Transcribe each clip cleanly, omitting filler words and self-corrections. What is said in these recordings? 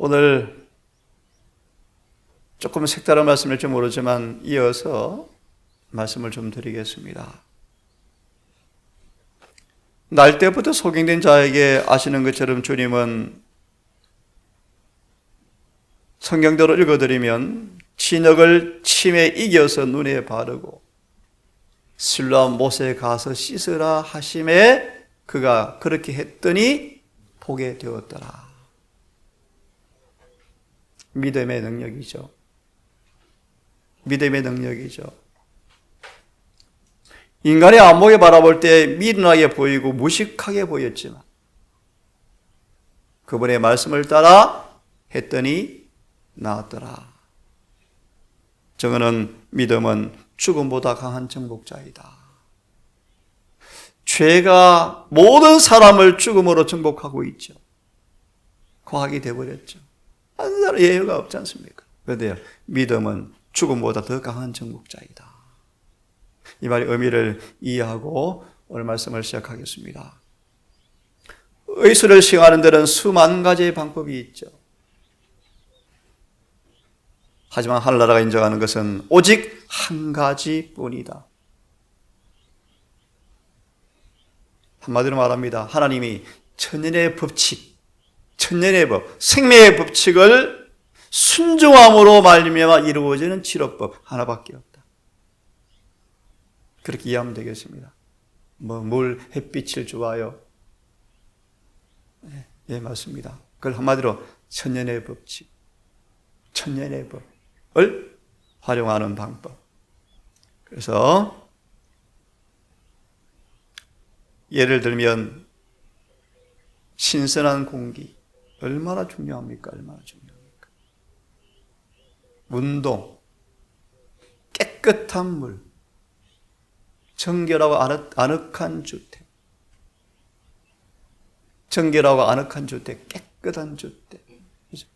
오늘 조금 색다른 말씀일지 모르지만 이어서 말씀을 좀 드리겠습니다. 날 때부터 소경된 자에게 아시는 것처럼 주님은 성경대로 읽어드리면 진흙을 침에 이겨서 눈에 바르고 실로암 못에 가서 씻으라 하심에 그가 그렇게 했더니 보게 되었더라. 믿음의 능력이죠. 믿음의 능력이죠. 인간의 안목에 바라볼 때 미련하게 보이고 무식하게 보였지만 그분의 말씀을 따라 했더니 나았더라. 저거는 믿음은 죽음보다 강한 정복자이다. 죄가 모든 사람을 죽음으로 정복하고 있죠. 과학이 되어버렸죠. 아무 예외가 없지 않습니까? 그런데요, 믿음은 죽음보다 더 강한 정복자이다. 이 말의 의미를 이해하고 오늘 말씀을 시작하겠습니다. 의술을 시행하는 데는 수만 가지의 방법이 있죠. 하지만 하늘나라가 인정하는 것은 오직 한 가지뿐이다. 한마디로 말합니다. 하나님이 천년의 법칙, 천년의 법, 생명의 법칙을 순종함으로 말미암아 이루어지는 치료법 하나밖에 없다. 그렇게 이해하면 되겠습니다. 물, 햇빛을 좋아요. 예, 맞습니다. 그걸 한마디로 천년의 법칙, 천년의 법을 활용하는 방법. 그래서 예를 들면 신선한 공기 얼마나 중요합니까? 얼마나 중요합니까? 운동, 깨끗한 물, 정결하고 아늑한 주택, 정결하고 아늑한 주택, 깨끗한 주택. 그죠?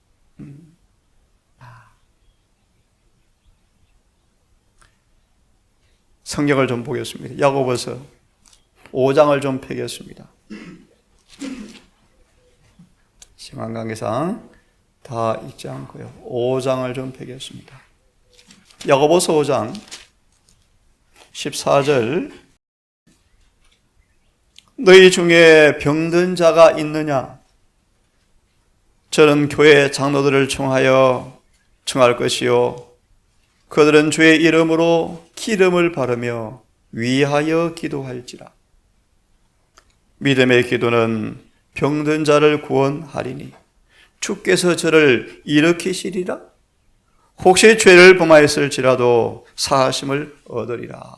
성경을 좀 보겠습니다. 야고보서 5장을 좀 펴겠습니다. 시간 관계상 다 읽지 않고요. 5장을 좀 펴겠습니다. 야고보서 5장 14절 너희 중에 병든 자가 있느냐? 저는 교회 장로들을 청하여 청할 것이요 그들은 주의 이름으로 기름을 바르며 위하여 기도할지라. 믿음의 기도는 병든 자를 구원하리니 주께서 저를 일으키시리라. 혹시 죄를 범하였을지라도 사하심을 얻으리라.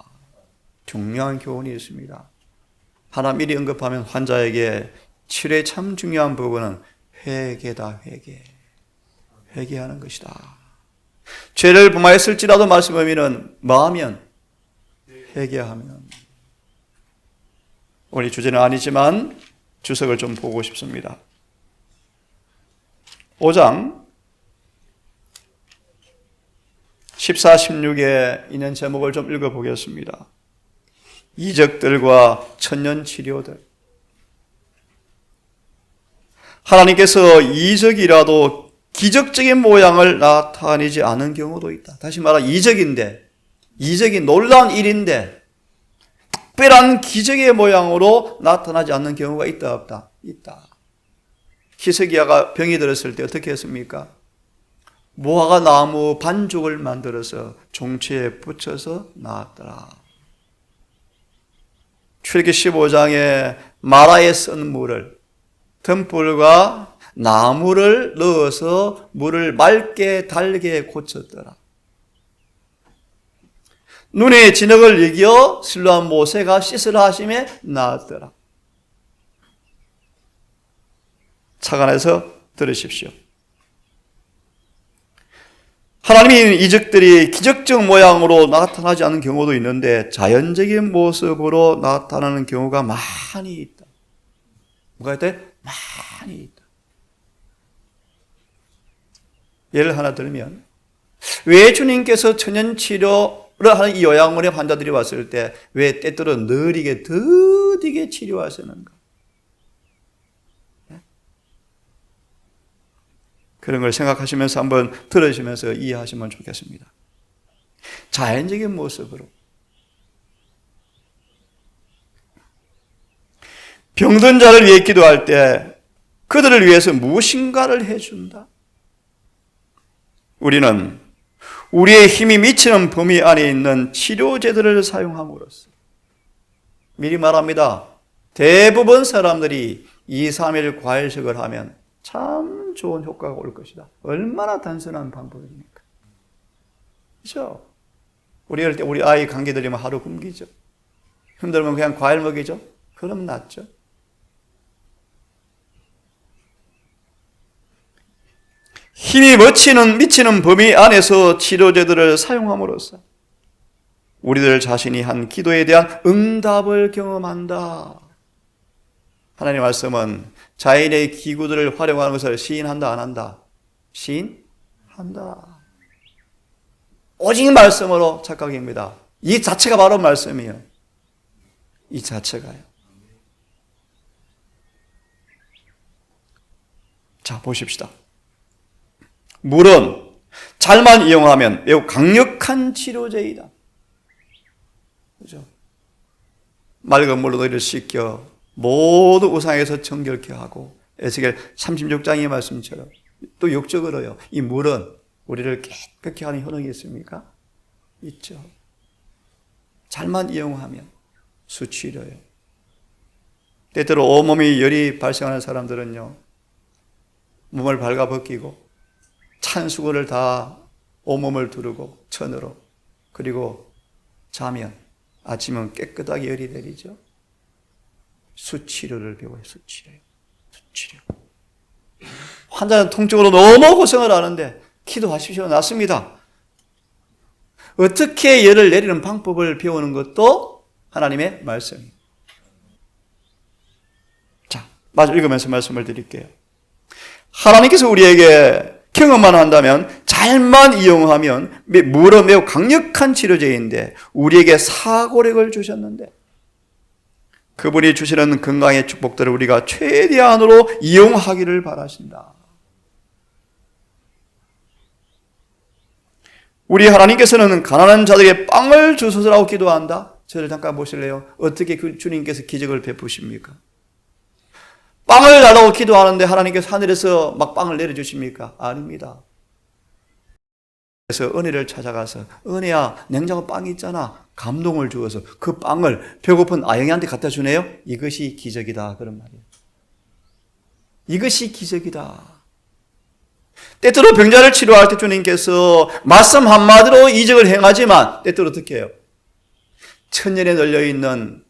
중요한 교훈이 있습니다. 하나 미리 언급하면 환자에게 치료의 참 중요한 부분은 회개다. 회개하는 것이다. 죄를 범하였을지라도 말씀 의미는 뭐하면? 회개하면. 우리 주제는 아니지만 주석을 좀 보고 싶습니다. 5장 14, 16에 있는 제목을 좀 읽어보겠습니다. 이적들과 천년치료들. 하나님께서 이적이라도 기적적인 모양을 나타내지 않은 경우도 있다. 다시 말하면 이적이 놀라운 일인데 특별한 기적의 모양으로 나타나지 않는 경우가 있다 없다? 있다. 히스기야가 병이 들었을 때 어떻게 했습니까? 무화과 나무 반죽을 만들어서 종치에 붙여서 나았더라. 출애굽기 15장에 마라에 쓴 물을 등불과 나무를 넣어서 물을 맑게 달게 고쳤더라. 눈에 진흙을 이겨 실로암 모세가 씻으라 하심에 나았더라. 착안해서 들으십시오. 하나님의 이적들이 기적적 모양으로 나타나지 않는 경우도 있는데 자연적인 모습으로 나타나는 경우가 많이 있다. 뭐가 있다? 많이 있다. 예를 하나 들면 왜 주님께서 천연치료를 하는 이 요양원에 환자들이 왔을 때 왜 때때로 느리게 더디게 치료하시는가? 그런 걸 생각하시면서 한번 들으시면서 이해하시면 좋겠습니다. 자연적인 모습으로 병든 자를 위해 기도할 때 그들을 위해서 무엇인가를 해준다. 우리는 우리의 힘이 미치는 범위 안에 있는 치료제들을 사용함으로써, 미리 말합니다. 대부분 사람들이 2, 3일 과일식을 하면 참 좋은 효과가 올 것이다. 얼마나 단순한 방법입니까? 그렇죠? 우리 어릴 때 우리 아이 감기 들리면 하루 굶기죠. 힘들면 그냥 과일 먹이죠. 그럼 낫죠. 힘이 미치는 범위 안에서 치료제들을 사용함으로써 우리들 자신이 한 기도에 대한 응답을 경험한다. 하나님의 말씀은 자연의 기구들을 활용하는 것을 시인한다, 안 한다? 시인한다. 오직 말씀으로 착각입니다. 이 자체가 바로 말씀이에요. 이 자체가요. 자, 보십시다. 물은 잘만 이용하면 매우 강력한 치료제이다. 그죠? 맑은 물로 너희를 씻겨 모두 우상에서 정결케 하고, 에스겔 36장의 말씀처럼 또 역적으로요. 이 물은 우리를 깨끗게 하는 효능이 있습니까? 있죠. 잘만 이용하면 수치료예요. 때때로 온몸이 열이 발생하는 사람들은요, 몸을 발가벗기고 찬 수건을 다 온몸을 두르고 천으로, 그리고 자면 아침은 깨끗하게 열이 내리죠. 수치료를 배워요. 수치료. 환자는 통증으로 너무 고생을 하는데 기도하십시오. 낫습니다. 어떻게 열을 내리는 방법을 배우는 것도 하나님의 말씀입니다. 자, 마저 읽으면서 말씀을 드릴게요. 하나님께서 우리에게 경험만 한다면, 잘만 이용하면 물은 매우 강력한 치료제인데 우리에게 사고력을 주셨는데, 그분이 주시는 건강의 축복들을 우리가 최대한으로 이용하기를 바라신다. 우리 하나님께서는 가난한 자들에게 빵을 주소서라고 기도한다. 저를 잠깐 보실래요? 어떻게 주님께서 기적을 베푸십니까? 빵을 달라고 기도하는데 하나님께서 하늘에서 막 빵을 내려주십니까? 아닙니다. 그래서 은혜를 찾아가서, 은혜야, 냉장고 빵이 있잖아. 감동을 주어서 그 빵을 배고픈 아영이한테 갖다 주네요. 이것이 기적이다. 그런 말이에요. 이것이 기적이다. 때때로 병자를 치료할 때 주님께서 말씀 한마디로 이적을 행하지만, 때때로 어떻게 해요? 천년에 널려있는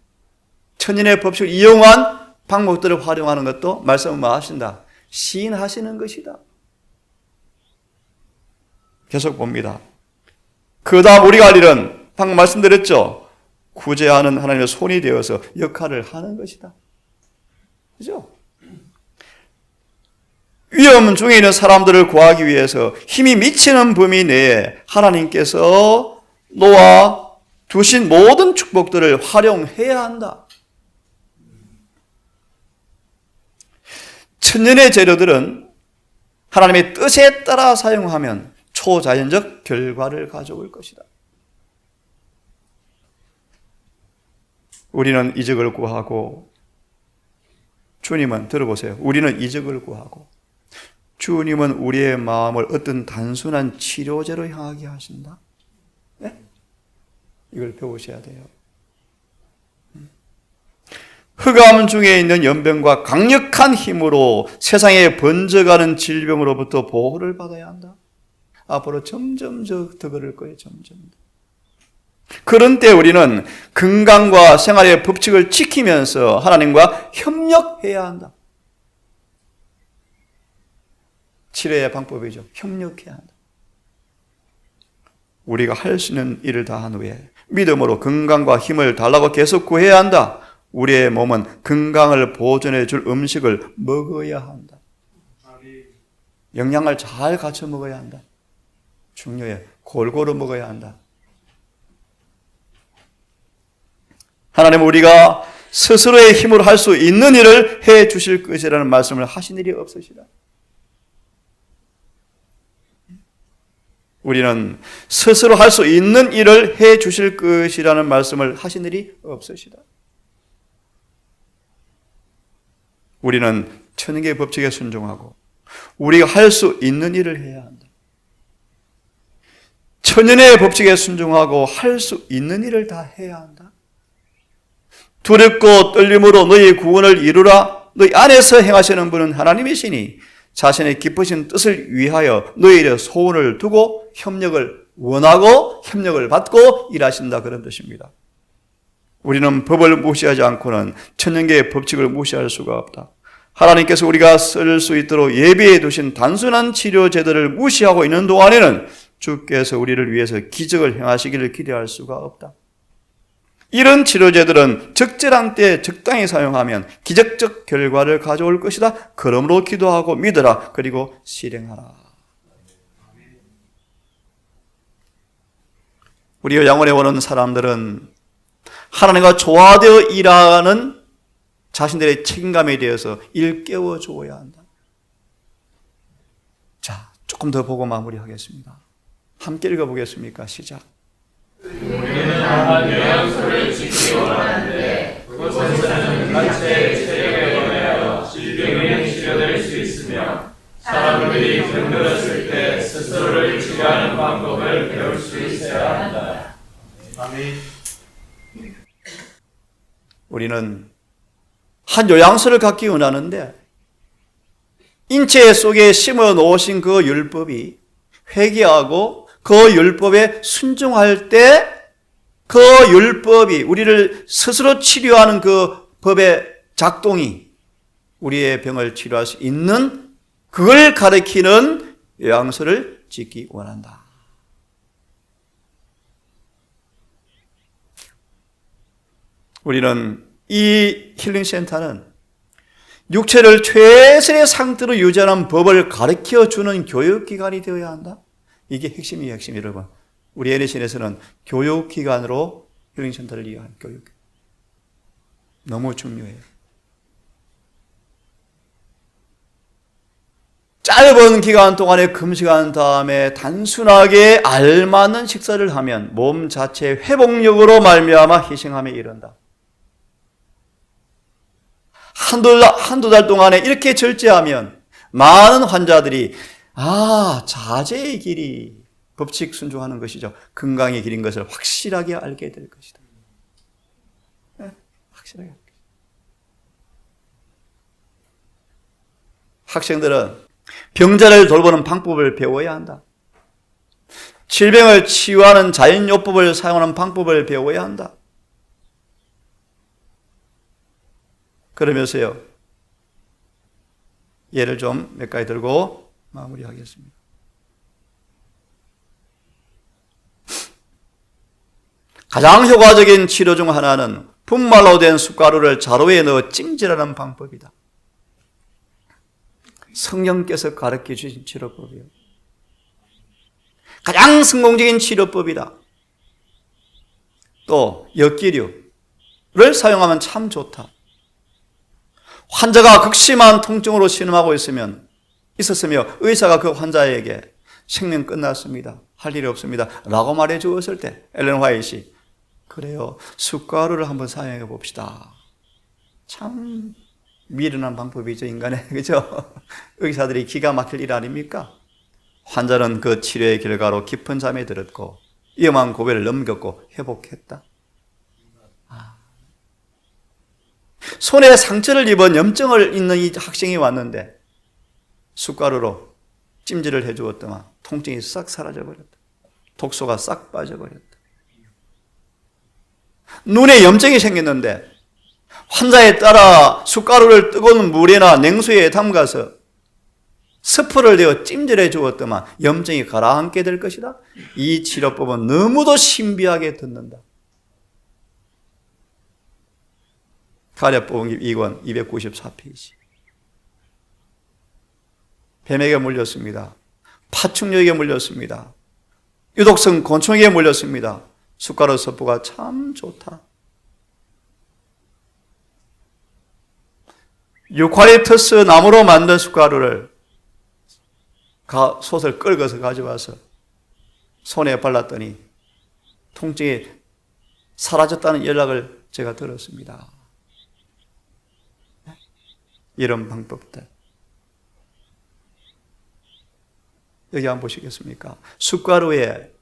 천년의 법칙을 이용한 방법들을 활용하는 것도 말씀은 뭐 하신다? 시인하시는 것이다. 계속 봅니다. 그 다음 우리가 할 일은 방금 말씀드렸죠. 구제하는 하나님의 손이 되어서 역할을 하는 것이다. 그죠? 위험 중에 있는 사람들을 구하기 위해서 힘이 미치는 범위 내에 하나님께서 놓아 두신 모든 축복들을 활용해야 한다. 천년의 재료들은 하나님의 뜻에 따라 사용하면 초자연적 결과를 가져올 것이다. 우리는 이적을 구하고, 주님은, 들어보세요. 우리는 이적을 구하고, 주님은 우리의 마음을 어떤 단순한 치료제로 향하게 하신다. 네? 이걸 배우셔야 돼요. 흑암 중에 있는 연병과 강력한 힘으로 세상에 번져가는 질병으로부터 보호를 받아야 한다. 앞으로 점점 더 그럴 거예요. 점점 더. 그런 때 우리는 건강과 생활의 법칙을 지키면서 하나님과 협력해야 한다. 치료의 방법이죠. 협력해야 한다. 우리가 할 수 있는 일을 다 한 후에 믿음으로 건강과 힘을 달라고 계속 구해야 한다. 우리의 몸은 건강을 보존해 줄 음식을 먹어야 한다. 영양을 잘 갖춰 먹어야 한다. 중요해. 골고루 먹어야 한다. 하나님은 우리가 스스로의 힘으로 할 수 있는 일을 해 주실 것이라는 말씀을 하신 일이 없으시다. 우리는 스스로 할 수 있는 일을 해 주실 것이라는 말씀을 하신 일이 없으시다. 우리는 천국의 법칙에 순종하고 우리가 할 수 있는 일을 해야 한다. 천년의 법칙에 순종하고 할 수 있는 일을 다 해야 한다. 두렵고 떨림으로 너희 구원을 이루라. 너희 안에서 행하시는 분은 하나님이시니 자신의 기쁘신 뜻을 위하여 너희의 소원을 두고 협력을 원하고 협력을 받고 일하신다, 그런 뜻입니다. 우리는 법을 무시하지 않고는 천년계의 법칙을 무시할 수가 없다. 하나님께서 우리가 쓸 수 있도록 예비해 두신 단순한 치료 제도를 무시하고 있는 동안에는 주께서 우리를 위해서 기적을 행하시기를 기대할 수가 없다. 이런 치료제들은 적절한 때에 적당히 사용하면 기적적 결과를 가져올 것이다. 그러므로 기도하고 믿으라. 그리고 실행하라. 우리가 양원에 오는 사람들은 하나님과 조화되어 일하는 자신들의 책임감에 대해서 일깨워 주어야 한다. 자, 조금 더 보고 마무리하겠습니다. 함께 읽어보겠습니까? 시작. 우리는 한 요양소를 짓기 원하는데 그곳에서는 가채의 체력에 관하여 질병이 치료될 수 있으며 사람들이 병들었을 때 스스로를 치료하는 방법을 배울 수 있어야 한다. 아멘. 우리는 한 요양소를 갖기 원하는데 인체 속에 심어 놓으신 그 율법이 회개하고 그 율법에 순종할 때 그 율법이 우리를 스스로 치료하는 그 법의 작동이 우리의 병을 치료할 수 있는 그걸 가리키는 요양소를 짓기 원한다. 우리는 이 힐링센터는 육체를 최선의 상태로 유지하는 법을 가르쳐주는 교육기관이 되어야 한다. 이게 핵심이에요, 핵심. 여러분, 우리 NHN에서는 교육기관으로 힐링센터를 이해하는 교육. 너무 중요해요. 짧은 기간 동안에 금식한 다음에 단순하게 알맞는 식사를 하면 몸 자체의 회복력으로 말미암아 희생함에 이른다. 한두 달 동안에 이렇게 절제하면 많은 환자들이 자제의 길이 법칙 순종하는 것이죠. 건강의 길인 것을 확실하게 알게 될 것이다. 네, 확실하게. 학생들은 병자를 돌보는 방법을 배워야 한다. 질병을 치유하는 자연요법을 사용하는 방법을 배워야 한다. 그러면서요, 예를 좀 몇 가지 들고 마무리하겠습니다. 가장 효과적인 치료 중 하나는 분말로 된 숟가루를 자루에 넣어 찜질하는 방법이다. 성령께서 가르쳐 주신 치료법이에요. 가장 성공적인 치료법이다. 또 엿기류를 사용하면 참 좋다. 환자가 극심한 통증으로 신음하고 있었으며 의사가 그 환자에게 생명 끝났습니다, 할 일이 없습니다 라고 말해 주었을 때 엘렌 화이트이 그래요, 숟가루를 한번 사용해 봅시다. 참 미련한 방법이죠, 인간의. 그죠? 의사들이 기가 막힐 일 아닙니까? 환자는 그 치료의 결과로 깊은 잠에 들었고 위험한 고비를 넘겼고 회복했다. 손에 상처를 입은 염증을 있는 이 학생이 왔는데 숟가루로 찜질을 해주었더만 통증이 싹 사라져버렸다. 독소가 싹 빠져버렸다. 눈에 염증이 생겼는데 환자에 따라 숟가루를 뜨거운 물이나 냉수에 담가서 스프를 대어 찜질해 주었더만 염증이 가라앉게 될 것이다. 이 치료법은 너무도 신비하게 듣는다. 가랴복음 2권 294페이지. 뱀에게 물렸습니다. 파충류에게 물렸습니다. 유독성 곤충에게 물렸습니다. 숟가루 스프가 참 좋다. 유칼립투스 나무로 만든 숟가루를 솥을 끓여서 가져와서 손에 발랐더니 통증이 사라졌다는 연락을 제가 들었습니다. 이런 방법들. 여기 한번 보시겠습니까? 숟가루에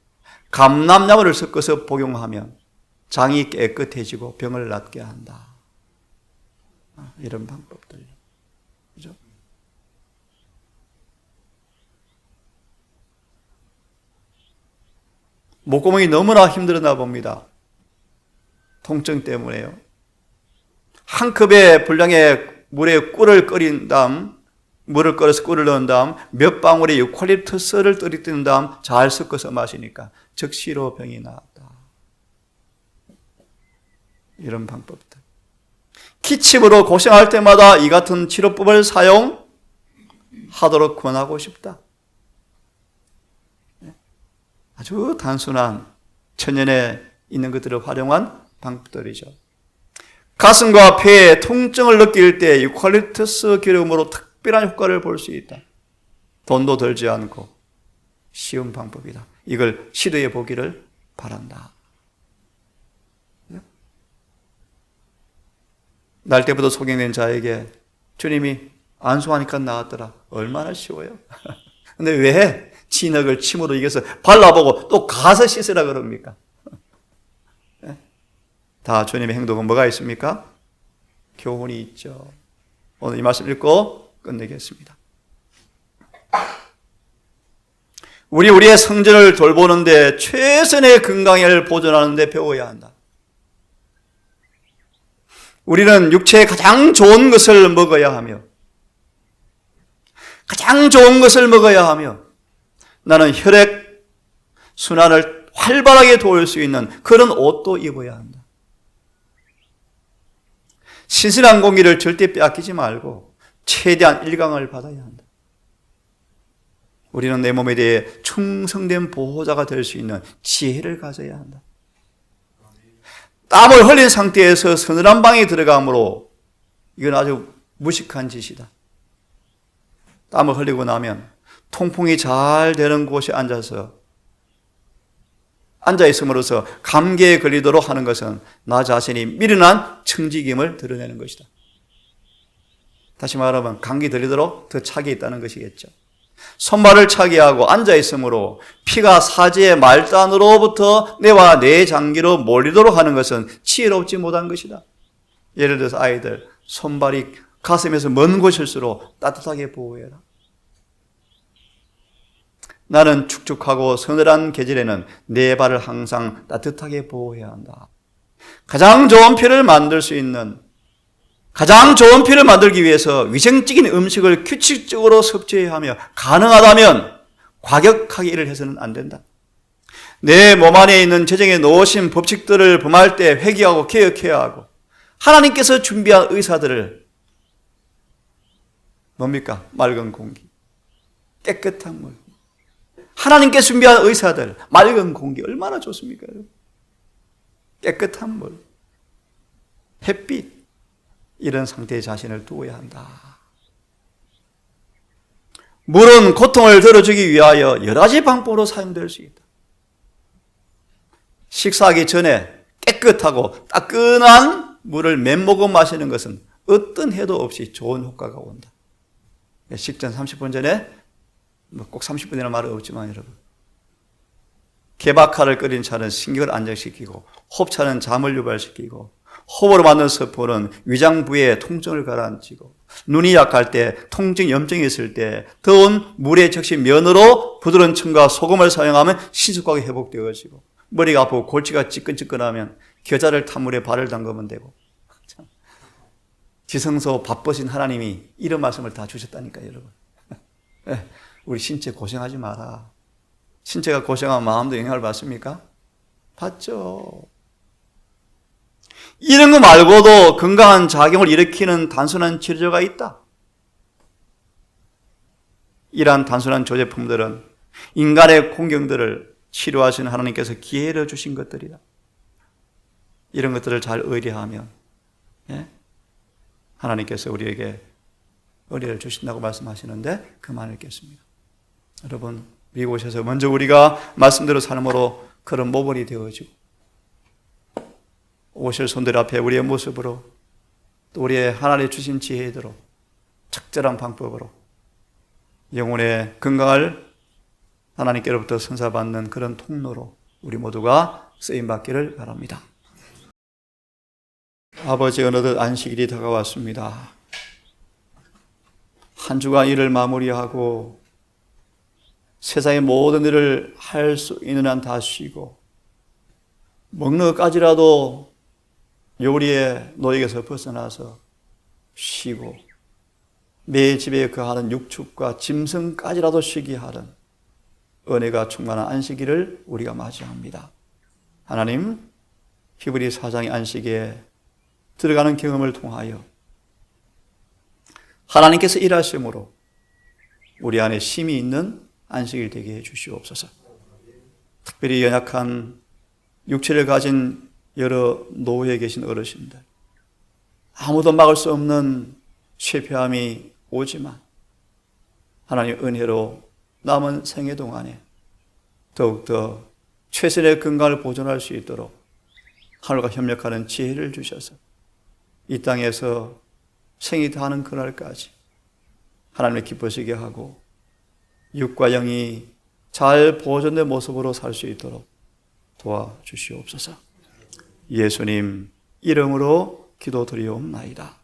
감람나무를 섞어서 복용하면 장이 깨끗해지고 병을 낫게 한다. 이런 방법들. 그죠? 목구멍이 너무나 힘들었나 봅니다. 통증 때문에요. 한 컵의 분량의 물에 꿀을 끓인 다음, 물을 끓여서 꿀을 넣은 다음 몇 방울의 유칼립투스를 떨어뜨린 다음 잘 섞어서 마시니까 즉시로 병이 나았다. 이런 방법들. 기침으로 고생할 때마다 이 같은 치료법을 사용하도록 권하고 싶다. 아주 단순한 천연에 있는 것들을 활용한 방법들이죠. 가슴과 폐에 통증을 느낄 때 유칼립투스 기름으로 특별한 효과를 볼 수 있다. 돈도 들지 않고 쉬운 방법이다. 이걸 시도해 보기를 바란다. 날 때부터 소경된 자에게 주님이 안수하니까 나았더라. 얼마나 쉬워요. 근데 왜 진흙을 침으로 이겨서 발라보고 또 가서 씻으라 그럽니까? 다 주님의 행동은 뭐가 있습니까? 교훈이 있죠. 오늘 이 말씀 읽고 끝내겠습니다. 우리의 성전을 돌보는데 최선의 건강을 보존하는 데 배워야 한다. 우리는 육체에 가장 좋은 것을 먹어야 하며 가장 좋은 것을 먹어야 하며 나는 혈액 순환을 활발하게 도울 수 있는 그런 옷도 입어야 한다. 신선한 공기를 절대 빼앗기지 말고 최대한 일광을 받아야 한다. 우리는 내 몸에 대해 충성된 보호자가 될 수 있는 지혜를 가져야 한다. 땀을 흘린 상태에서 서늘한 방에 들어가므로 이건 아주 무식한 짓이다. 땀을 흘리고 나면 통풍이 잘 되는 곳에 앉아있음으로써 감기에 걸리도록 하는 것은 나 자신이 미련한 청지김을 드러내는 것이다. 다시 말하면 감기 들리도록 더 차게 있다는 것이겠죠. 손발을 차게 하고 앉아있으므로 피가 사지의 말단으로부터 뇌와 뇌장기로 몰리도록 하는 것은 지혜롭지 못한 것이다. 예를 들어서 아이들 손발이 가슴에서 먼 곳일수록 따뜻하게 보호해라. 나는 축축하고 서늘한 계절에는 내 발을 항상 따뜻하게 보호해야 한다. 가장 좋은 피를 만들기 위해서 위생적인 음식을 규칙적으로 섭취해야 하며 가능하다면 과격하게 일을 해서는 안 된다. 내 몸 안에 있는 재정에 놓으신 법칙들을 범할 때 회개하고 개혁해야 하고 하나님께서 준비한 의사들을 뭡니까? 맑은 공기, 깨끗한 물. 하나님께 준비한 의사들, 맑은 공기 얼마나 좋습니까? 깨끗한 물, 햇빛, 이런 상태의 자신을 두어야 한다. 물은 고통을 덜어주기 위하여 여러 가지 방법으로 사용될 수 있다. 식사하기 전에 깨끗하고 따끈한 물을 맨모금 마시는 것은 어떤 해도 없이 좋은 효과가 온다. 식전 30분 전에 꼭 30분이라는 말은 없지만 여러분, 개박하를 끓인 차는 신경을 안정시키고 호흡차는 잠을 유발시키고 호흡으로 만든 서포는 위장 부위에 통증을 가라앉히고 눈이 약할 때 통증 염증이 있을 때 더운 물에 적시 면으로 부드러운 층과 소금을 사용하면 신속하게 회복되어지고 머리가 아프고 골치가 찌끈찌끈하면 겨자를 탄 물에 발을 담그면 되고 지성소 바쁘신 하나님이 이런 말씀을 다 주셨다니까요, 여러분. 우리 신체 고생하지 마라. 신체가 고생하면 마음도 영향을 받습니까? 받죠. 이런 거 말고도 건강한 작용을 일으키는 단순한 치료제가 있다. 이러한 단순한 조제품들은 인간의 공경들을 치료하시는 하나님께서 기회를 주신 것들이다. 이런 것들을 잘 의뢰하면 하나님께서 우리에게 의뢰를 주신다고 말씀하시는데 그만을 읽겠습니다. 여러분, 우리 오셔서 먼저 우리가 말씀대로 삶으로 그런 모범이 되어지고 오실 손들 앞에 우리의 모습으로 또 우리의 하나님 주신 지혜대로 적절한 방법으로 영혼의 건강을 하나님께로부터 선사받는 그런 통로로 우리 모두가 쓰임받기를 바랍니다. 아버지, 어느덧 안식일이 다가왔습니다. 한 주간 일을 마무리하고 세상의 모든 일을 할 수 있는 한 다 쉬고 먹는 것까지라도 요리의 노역에서 벗어나서 쉬고 매 집에 거하는 육축과 짐승까지라도 쉬게 하는 은혜가 충만한 안식일을 우리가 맞이합니다. 하나님, 히브리 4장의 안식에 들어가는 경험을 통하여 하나님께서 일하심으로 우리 안에 쉼이 있는 안식일 되게 해 주시옵소서. 특별히 연약한 육체를 가진 여러 노후에 계신 어르신들, 아무도 막을 수 없는 쇠폐암이 오지만 하나님의 은혜로 남은 생애 동안에 더욱더 최선의 건강을 보존할 수 있도록 하늘과 협력하는 지혜를 주셔서 이 땅에서 생이 다하는 그날까지 하나님을 기쁘시게 하고 육과 영이 잘 보존된 모습으로 살 수 있도록 도와주시옵소서. 예수님 이름으로 기도드리옵나이다.